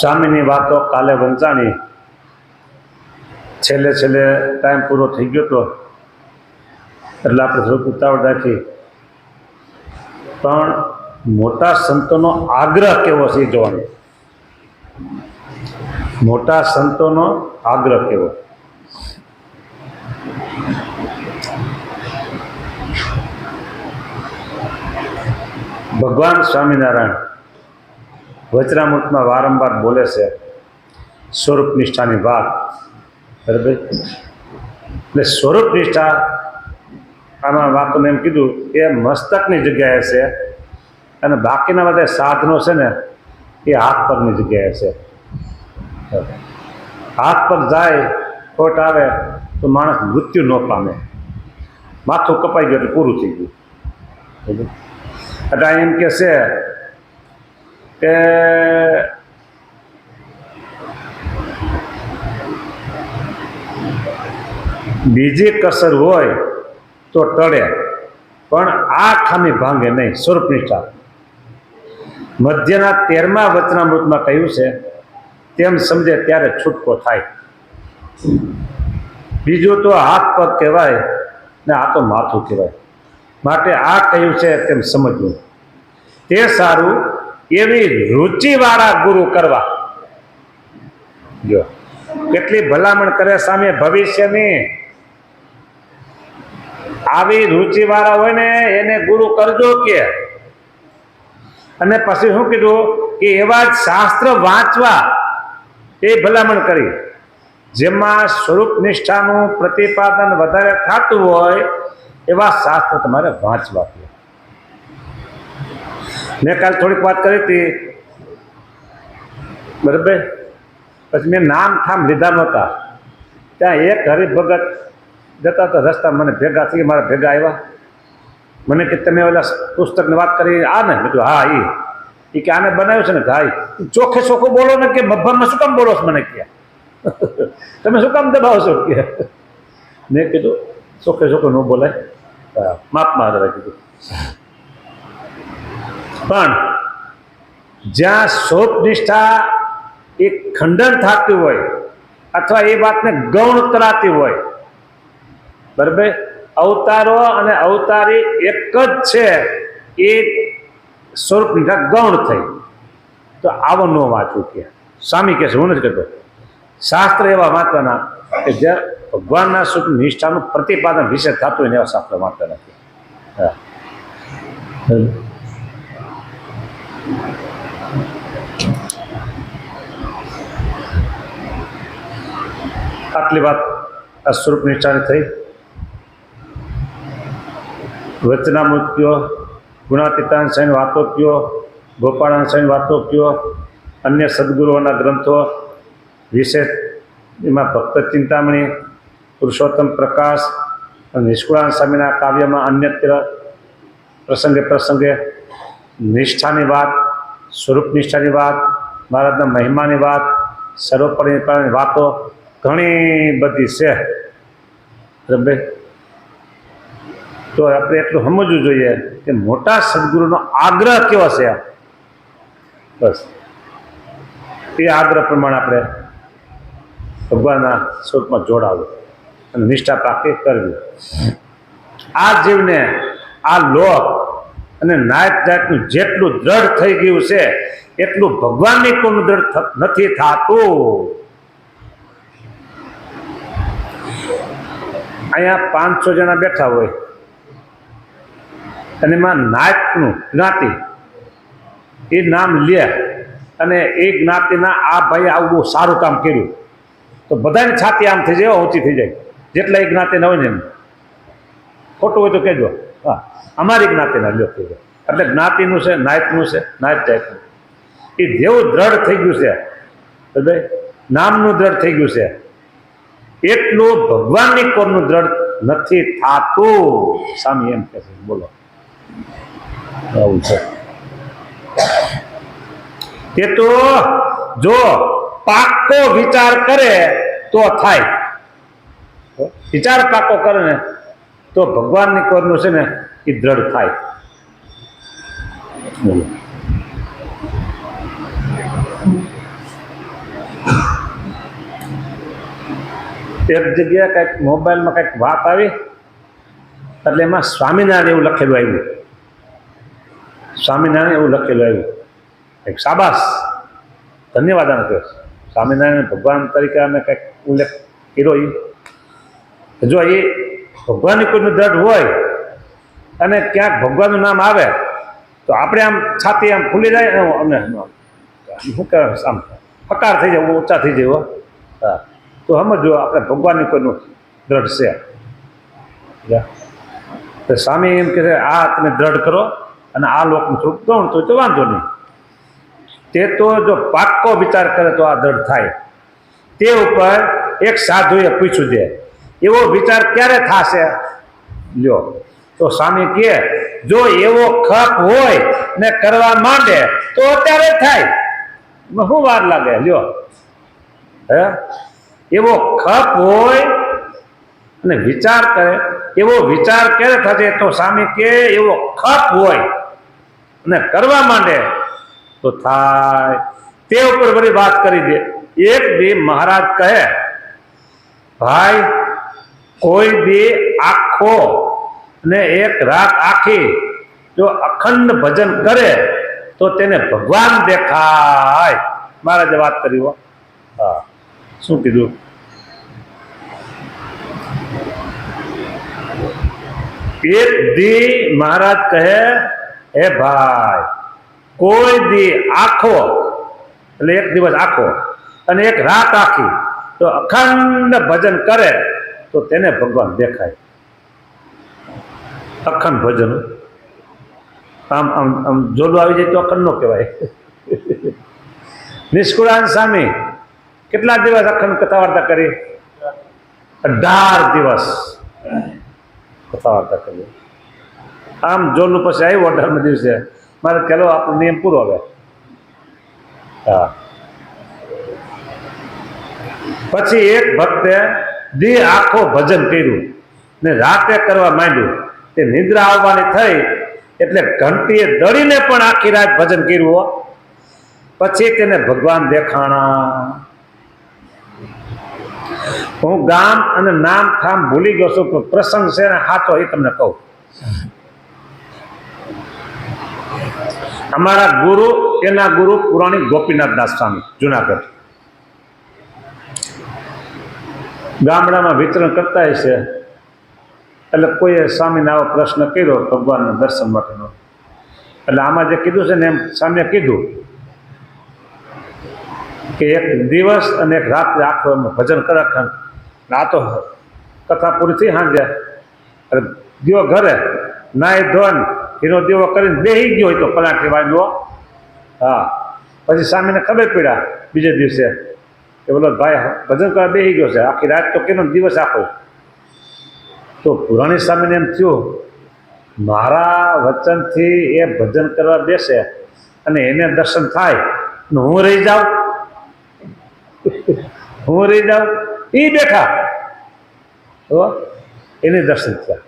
સ્વામીની વાતો કાલે વંચાણી, છેલ્લે ટાઈમ પૂરો થઈ ગયો હતો એટલે આપણે થોડુંક ઉતાવળ રાખી. પણ મોટા સંતોનો આગ્રહ કેવો છે એ જોવાનો. મોટા સંતોનો આગ્રહ કેવો. ભગવાન સ્વામિનારાયણ વચનામૃતમાં વારંવાર બોલે છે સ્વરૂપ નિષ્ઠાની વાત. બરાબર. એટલે સ્વરૂપ નિષ્ઠા આમાં વાતોને એમ કીધું કે મસ્તકની જગ્યાએ છે અને બાકીના બધા સાધનો છે ને એ હાથ પગની જગ્યાએ છે. હાથ પગ જાય, ખોટ આવે તો માણસ મૃત્યુ ન પામે. માથું કપાઈ ગયું એટલે પૂરું થઈ ગયું. એટલે એમ કે છે કે બીજી કસર હોય તો ટળે, પણ આ ખામી ભાંગે નહીં. સ્વરૂપ નિષ્ઠા મધ્યના 13મા વચનામૃતમાં કહ્યું છે તેમ સમજે ત્યારે છૂટકો થાય. બીજું તો હાથ પગ કહેવાય ને આ તો માથું કહેવાય. માટે આ કહ્યું છે તેમ સમજવું. તે સારું એવી રુચિવાળા ગુરુ કરવા. જો કેટલી ભલામણ કરે સામે ભવિષ્યની. આવી રુચિવાળા હોય ને એને ગુરુ કરજો કે. અને પછી શું કીધું કે એવા જ શાસ્ત્ર વાંચવા એ ભલામણ કરી જેમાં સ્વરૂપ નિષ્ઠાનું પ્રતિપાદન વધારે થતું હોય એવા શાસ્ત્ર તમારે વાંચવા. મેં કાલે થોડીક વાત કરી હતી, બરાબર. પછી મેં નામ ઠામ લીધા નહોતા. ત્યાં એક હરિભગત જતા હતા રસ્તા, મને ભેગા થઈ મારા ભેગા આવ્યા. મને કે તમે ઓલા પુસ્તકની વાત કરી આ ને? મેં કીધું હા એ કે આને બનાવ્યું છે ને ભાઈ ચોખ્ખે ચોખ્ખું બોલો ને કે મફતમાં શું કામ બોલો છો? મને કે તમે શું કામ દબાવો છો કે? મેં કીધું ચોખ્ખે ચોખ્ખું ન બોલાય, માપમાં હતા કીધું. પણ જ્યાં સ્વરૂપ નિષ્ઠા એ ખંડન થતું હોય અથવા એ વાતને ગૌણ કરાતી હોય, બરાબર. અવતારો અને અવતારી એક જ છે, એ સ્વરૂપ નિષ્ઠા ગૌણ થઈ. તો આવો ન વાંચવું કે સ્વામી કહે છે, હું નથી કહેતો. શાસ્ત્ર એવા વાંચવાના કે જ્યાં ભગવાનના સ્વરૂપ નિષ્ઠાનું પ્રતિપાદન વિશે થતું હોય ને એવા શાસ્ત્ર વાંચતા નથી. હા, આટલી વાત આ સ્વરૂપ નિષ્ઠાની થઈ. વચનામૃત કયો, ગુણાતીતાન સ્વામી વાતો કયો, ગોપાળાન સ્વામી વાતો કયો, અન્ય સદગુરુઓના ગ્રંથો વિશેષ એમાં ભક્ત ચિંતામણી, પુરુષોત્તમ પ્રકાશ અને નિષ્કુળાન સ્વામીના કાવ્યમાં અન્યત્ર પ્રસંગે નિષ્ઠાની વાત, સ્વરૂપ નિષ્ઠાની વાત, મહારાજના મહિમાની વાત, સર્વોપરીની વાતો ઘણી બધી છે. બરાબર. તો આપણે એટલું સમજવું જોઈએ કે મોટા સદગુરુનો આગ્રહ કેવો છે. બસ એ આગ્રહ પ્રમાણે આપણે ભગવાનના સ્વરૂપમાં જોડાવું અને નિષ્ઠા પ્રાપ્તિ કરવી. આ જીવને આ લોક અને નાયત જાતનું જેટલું દ્રઢ થઈ ગયું છે એટલું ભગવાનની કોનું દ્રઢ નથી થતું. અહીંયા 500 જણા બેઠા હોય અને એમાં નાયકનું જ્ઞાતિ એ નામ લે અને એ જ્ઞાતિના આ ભાઈ આવું બહુ સારું કામ કર્યું તો બધાની છાતી આમ થઈ જાય, ઊંચી થઈ જાય. જેટલા એ જ્ઞાતિના હોય ને એમ. ખોટું હોય તો કહેજો. હા, અમારી જ્ઞાતિના લ્યો કહેજો. એટલે જ્ઞાતિનું છે, નાયકનું છે, નાયક જાતનું એ જેવું દ્રઢ થઈ ગયું છે, બરાબર, નામનું દ્રઢ થઈ ગયું છે, એટલું ભગવાનની કોરનું દ્રઢ નથી થતું. સ્વામી એમ કહે છે. બોલો આવું છે. તે તો જો પાકો વિચાર કરે તો થાય. વિચાર પાકો કરે ને તો ભગવાનની કોરનું છે ને એ દ્રઢ થાય. એક જગ્યાએ કંઈક મોબાઈલમાં કંઈક વાત આવી એટલે એમાં સ્વામિનારાયણ એવું લખેલું આવ્યું. સ્વામિનારાયણ એવું લખેલું આવ્યું. એક શાબાશ, ધન્યવાદ આને કહ્યું. સ્વામિનારાયણ ભગવાન તરીકે અમે કંઈક ઉલ્લેખ કર્યો. જો એ ભગવાનની કોઈનું દ્રઢ હોય અને ક્યાંક ભગવાનનું નામ આવે તો આપણે આમ છાતી આમ ફૂલી જાય, અમને શું કહેવાય, આમ ફકાર થઈ જાય, ઊંચા થઈ જાય. હા, તો સમજો આપણે ભગવાનની કોઈનું દ્રઢ છે. તો સ્વામી એમ કહે છે આ તમે દ્રઢ કરો અને આ લોકનું થોડુંક ગણતું તો વાંધો નહીં. તે તો જો પાક્કો વિચાર કરે તો આ દ્રઢ થાય. તે ઉપર એક સાધુએ પૂછ્યું છે એવો વિચાર ક્યારે થશે લ્યો? તો સ્વામી કહે જો એવો ખપ હોય ને કરવા માંડે તો અત્યારે થાય, શું વાર લાગે લ્યો? હે, એવો ખપ હોય અને વિચાર કરે, એવો વિચાર ક્યારે થશે? તો સ્વામી કે એવો ખપ હોય અને કરવા માંડે તો થાય. તે ઉપર બધી વાત કરી દે. એક દી મહારાજ કહે ભાઈ કોઈ દી આખો ને એક રાત આખી જો અખંડ ભજન કરે તો તેને ભગવાન દેખાય. મહારાજે વાત કરી હો. હા, શું કીધું? એક દી મહારાજ કહે હે ભાઈ કોઈ દી આખો એટલે એક દિવસ આખો અને એક રાત આખી તો અખંડ ભજન કરે તો તેને ભગવાન દેખાય. અખંડ ભજન આમ આમ આમ જોલું આવી જાય તો અખંડ નો કહેવાય. નિષ્કુળાન સ્વામી કેટલા દિવસ અખંડ કથા વાર્તા કરી? 18 દિવસ કથા વાર્તા કરી. આમ જોલું પછી આવ્યું 18 દિવસે મારે ચાલો આપણો નિયમ પૂરો હવે. હા, પછી એક ભક્તે દી આખો ભજન કર્યું ને રાતે કરવા માંડ્યું. તે નિદ્રા આવવાની થઈ એટલે ઘંટીએ દળીને પણ આખી રાત ભજન કર્યું. પછી તેને ભગવાન દેખાણા. હું ગામ અને નામ ઠામ ભૂલી ગયો છું, પણ પ્રસંગ છે ને સાચો એ તમને કહું. અમારા ગુરુ, એના ગુરુ પુરાણી ગોપીનાથ દાસ સ્વામી જુનાગઢ ગામડામાં વિતરણ કરતા હશે એટલે કોઈએ સ્વામીને આવો પ્રશ્ન કર્યો ભગવાનના દર્શન માટેનો. એટલે આમાં જે કીધું છે ને એમ સ્વામીએ કીધું કે એક દિવસ અને એક રાત્રે આખો એમ ભજન કરે. આ તો કથા પૂરી થઈ સાંજે ગયો ઘરે, નાઈ ધોન એનો દીવો કરીને બેસી ગયો હોય તો પલાઠી વાંધો. હા, પછી સ્વામીને ખબર પડ્યા બીજે દિવસે કે બોલો ભાઈ ભજન કરવા બેસી ગયો છે, આખી રાત તો કેનો દિવસ આખો. તો પુરાણી સ્વામીને એમ થયું મારા વચનથી એ ભજન કરવા બેસે અને એને દર્શન થાય ને હું રહી જાઉં, હું રહી જાઉં. એ બેઠા તો એને દર્શન થયા.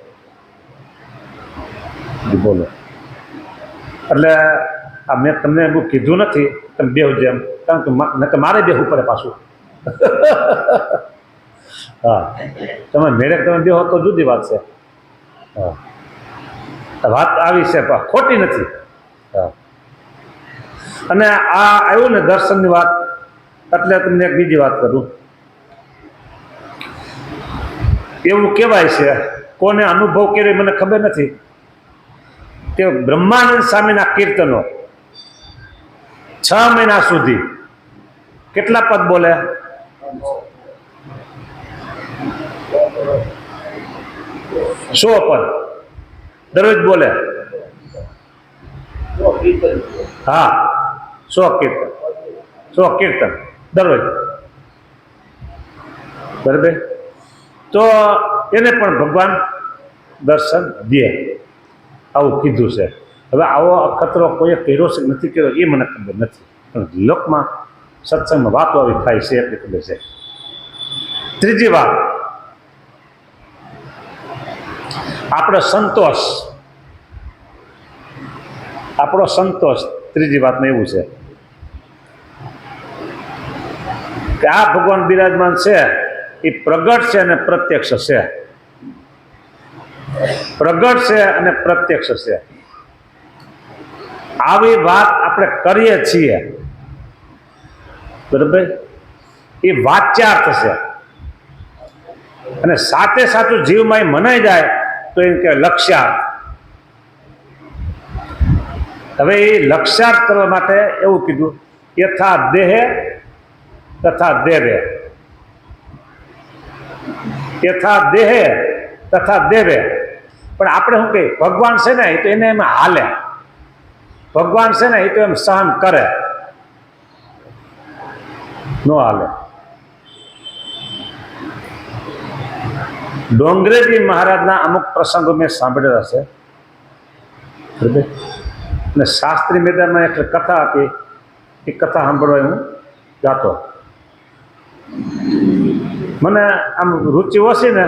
બોલો, એટલે આ મેં તમને એવું કીધું નથી તમે બેહુ જેમ, કારણ કે મારે બેહવું પડે પાછું. હા, તમે મેળે તમે બેહો તો જુદી વાત છે. હા, વાત આવી છે પણ ખોટી નથી. હા, અને આ આવ્યું ને દર્શનની વાત એટલે તમને એક બીજી વાત કરું. એવું કહેવાય છે, કોને અનુભવ કર્યો મને ખબર નથી, કે બ્રહ્માનંદ સ્વામીના કીર્તનો 6 મહિના સુધી કેટલા પદ બોલે? 100 પદ દરરોજ બોલે. હા, 100 કીર્તન, 100 કીર્તન દરરોજ. બરાબર, તો એને પણ ભગવાન દર્શન દે આવું કીધું છે. હવે આવો અખતરો કોઈએ કર્યો છે નથી કર્યો એ મને ખબર નથી, પણ લોકમાં સત્સંગમાં વાતો આવી થાય છે એટલી ખબર છે. ત્રીજી વાત, આપણો સંતોષ, આપણો સંતોષ. ત્રીજી વાતમાં એવું છે કે આ ભગવાન બિરાજમાન છે એ પ્રગટ છે અને પ્રત્યક્ષ છે. પ્રગટ છે અને પ્રત્યક્ષ છે. આવી વાત આપણે કરીએ છીએ, બરાબર, એ વાચ્યાર્થ છે. અને સાથે સાચું જીવમાં એ મનાઈ જાય તો એમ કે લક્ષ્યાર્થ. હવે એ લક્ષ્યાર્થ કરવા માટે એવું કીધું, યથા દેહે તથા દેવે, યથા દેહે તથા દેવે. પણ આપણે શું કહીએ, ભગવાન છે ને એ તો એને એમાં હાલે, ભગવાન છે ને એ તો એમ સહન કરે, નો હાલે. ડોંગરેજી મહારાજના અમુક પ્રસંગો મેં સાંભળેલા છે, બરાબર. અને શાસ્ત્રી મેદાનમાં એક કથા હતી, એ કથા સાંભળવા હું જાતો. મને આમ રુચિ ઓછી ને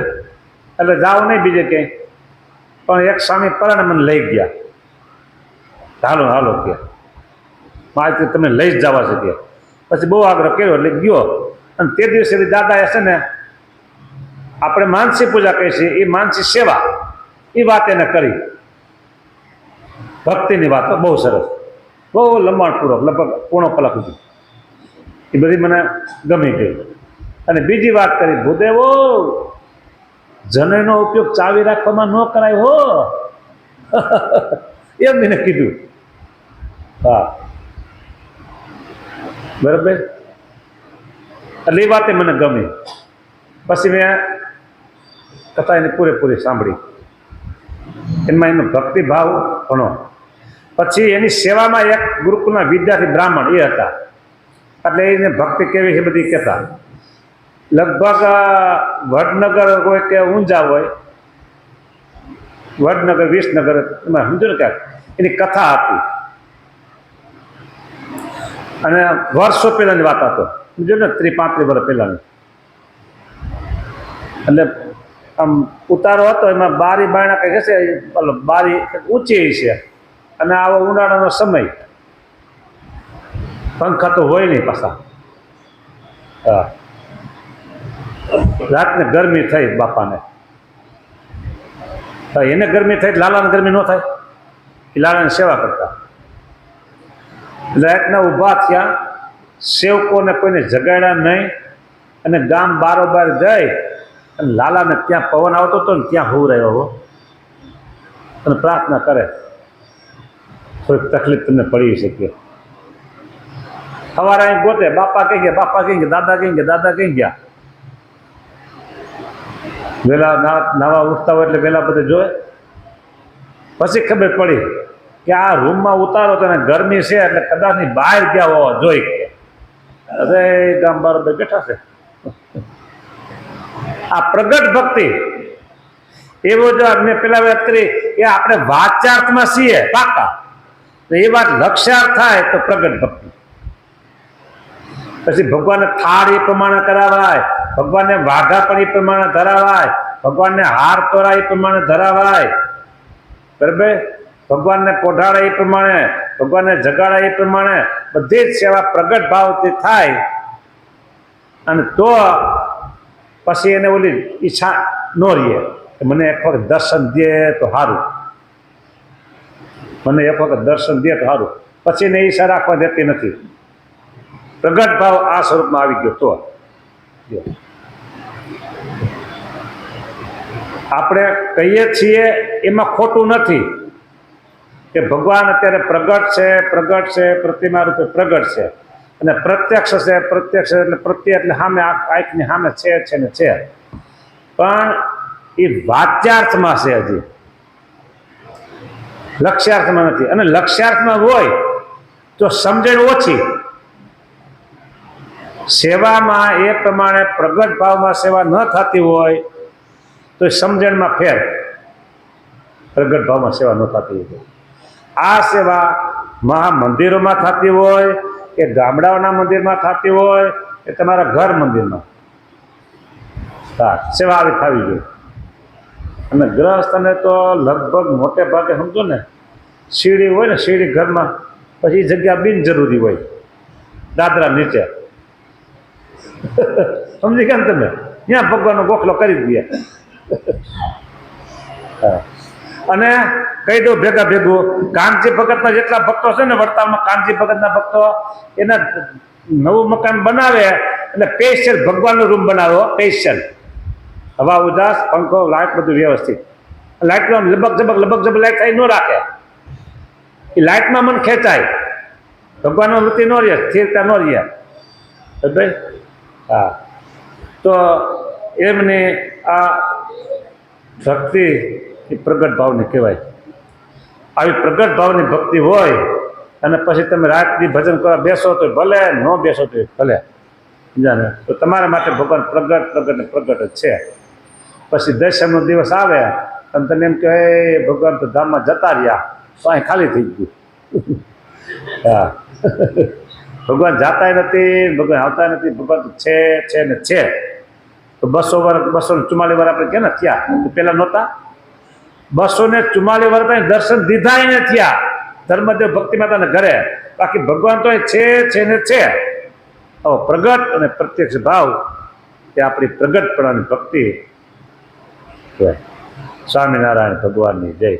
એટલે જાઉં નહીં બીજે ક્યાંય, પણ એક સ્વામી પરાણે મને લઈ ગયા. હાલો હાલો કે મારે તમે લઈ જ જવા છે કે. પછી બહુ આગ્રહ કર્યો એટલે ગયો. અને તે દિવસે દાદા એ છે ને, આપણે માનસી પૂજા કહીએ છીએ, એ માનસી સેવા, એ વાત એને કરી. ભક્તિની વાત બહુ સરસ, બહુ લંબાણપૂર્વક, લગભગ પોણો કલાક સુધી. એ બધી મને ગમી ગઈ. અને બીજી વાત કરી, ભૂદેવો જનનો ઉપયોગ ચાવી રાખવામાં ન કરાય હો, એમ મેં કીધું. હા, બરાબર. એટલે એ વાતે મને ગમી. પછી મેં કથા એની પૂરેપૂરી સાંભળી, એમાં એનો ભક્તિભાવ ઘણો. પછી એની સેવામાં એક ગુરુકુળના વિદ્યાર્થી બ્રાહ્મણ એ હતા, એટલે એને ભક્તિ કેવી એ બધી કહેતા. લગભગ વડનગર હોય કે ઊંઝા હોય, વડનગર વિસનગર, એમાં સમજો ને ક્યાંક એની કથા હતી. અને વર્ષો પહેલાની વાત હતો, સમજો ને 30-35 વર્ષ પહેલાની. એટલે આમ ઉતારો હતો, એમાં બારી બાયણા કંઈ હશે, બારી ઊંચી છે. અને આવો ઉનાળાનો સમય, પંખા તો હોય નહીં પાછા. હા, રાતને ગરમી થઈ બાપાને. એને ગરમી થઈ, લાલાને ગરમી ન થાય, એ લાલાની સેવા કરતા. રાતના ઊભા થયા, સેવકોને કોઈને જગાડ્યા નહીં, અને ગામ બારોબાર જઈ અને લાલાને ત્યાં પવન આવતો હતો ને ત્યાં હુવરાયો હો, અને પ્રાર્થના કરે, થોડીક તકલીફ તમને પડી શકે. સવારે અહીં ગોતે, બાપા કઈ ગયા, બાપા કઈ ગયા, દાદા કઈ ગયા, દાદા કઈ ગયા. વહેલા નાવા ઉઠતા હોય એટલે વહેલા બધે જોયે. પછી ખબર પડી કે આ રૂમમાં ઉતારો તો ગરમી છે, એટલે કદાચની બહાર ગયા હોવા જોઈ. અરે ગામ બારોબાર બેઠા છે. આ પ્રગટ ભક્તિ એવો જો મેં પેલા વાત કરી કે આપણે વાચાર્થમાં છીએ પાકા, એ વાત લક્ષ્યાર્થ થાય તો પ્રગટ ભક્તિ. પછી ભગવાનને થાળ એ પ્રમાણે કરાવાય, ભગવાનને વાઘા પણ એ પ્રમાણે ધરાવાય, ભગવાનને હાર તોરા એ પ્રમાણે ધરાવાય, બરાબર. ભગવાનને પોઢાડે એ પ્રમાણે, ભગવાનને જગાડે એ પ્રમાણે બધી જ સેવા પ્રગટ ભાવથી થાય. અને તો પછી એને ઓલી ઈચ્છા ન રહીએ કે મને એક વખત દર્શન દે તો સારું, મને એક વખત દર્શન દે તો સારું. પછી એને ઈચ્છા રાખવા દેતી નથી. પ્રગટ ભાવ આ સ્વરૂપમાં આવી ગયો તો આપણે કહીએ છીએ એમાં ખોટું નથી કે ભગવાન અત્યારે પ્રગટ છે, પ્રગટ છે, પ્રતિમા રૂપે પ્રગટ છે. અને પ્રત્યક્ષ છે, પ્રત્યક્ષ એટલે પ્રત્યે એટલે સામે આંખની સામે છે ને છે. પણ એ વાચ્યાર્થમાં છે, હજી લક્ષ્યાર્થમાં નથી. અને લક્ષ્યાર્થમાં હોય તો સમજણ ઓછી. સેવામાં એ પ્રમાણે પ્રગટ ભાવમાં સેવા ન થતી હોય તો સમજણમાં ફેર, પ્રગટ ભાવમાં સેવા ન થતી હોય. આ સેવા મહામંદિરોમાં થતી હોય કે ગામડાઓના મંદિરમાં થતી હોય કે તમારા ઘર મંદિરમાં, સેવા આવી થવી જોઈએ. અને ગ્રહસ્થને તો લગભગ મોટે ભાગે સમજો ને, સીડી હોય ને, સીડી ઘરમાં, પછી એ જગ્યા બિનજરૂરી હોય, દાદરા નીચે. સમજી ગયા ને તમે? ત્યાં ભગવાનનો ગોખલો કરી દે. હા. અને કહી દઉં ભેગા ભેગું, કાનજી ભગતના જેટલા ભક્તો છે ને વડતાલમાં, કાનજી ભગતના ભક્તો એના નવું મકાન બનાવે એટલે સ્પેશિયલ ભગવાનનો રૂમ બનાવો, સ્પેશિયલ હવા ઉજાસ, પંખો, લાઇટ બધું વ્યવસ્થિત. લાઇટમાં લબક જબક લાઇટ થાય ન રાખે. એ લાઇટમાં મન ખેંચાય, ભગવાનનો વૃત્તિ ન રહે, સ્થિરતા ન રહે. ભાઈ હા, તો એમને આ ભક્તિ એ પ્રગટ ભાવની કહેવાય. આવી પ્રગટ ભાવની ભક્તિ હોય અને પછી તમે રાતથી ભજન કરવા બેસો તો ભલે, ન બેસો તો ભલે, સમજાને? તો તમારા માટે ભગવાન પ્રગટ જ છે. પછી દશમનો દિવસ આવે અને તમે એમ કહે ભગવાન તો ધામમાં જતા રહ્યા, તો અહીં ખાલી થઈ ગયું. હા. ભગવાન જાતા નથી, ભગવાન આવતા નથી, ભગવાન તો છે ને છે. તો 200 વર્ષ 244 વાર આપણે કે ને થયા, તો પેલા નહોતા? 244 વાર દર્શન દીધા એને થયા ધર્મદેવ ભક્તિ માતાના ઘરે. બાકી ભગવાન તો છે ને છે. હવે પ્રગટ અને પ્રત્યક્ષ ભાવ એ આપણી પ્રગટપણાની ભક્તિ કહેવાય. સ્વામિનારાયણ ભગવાનની જય.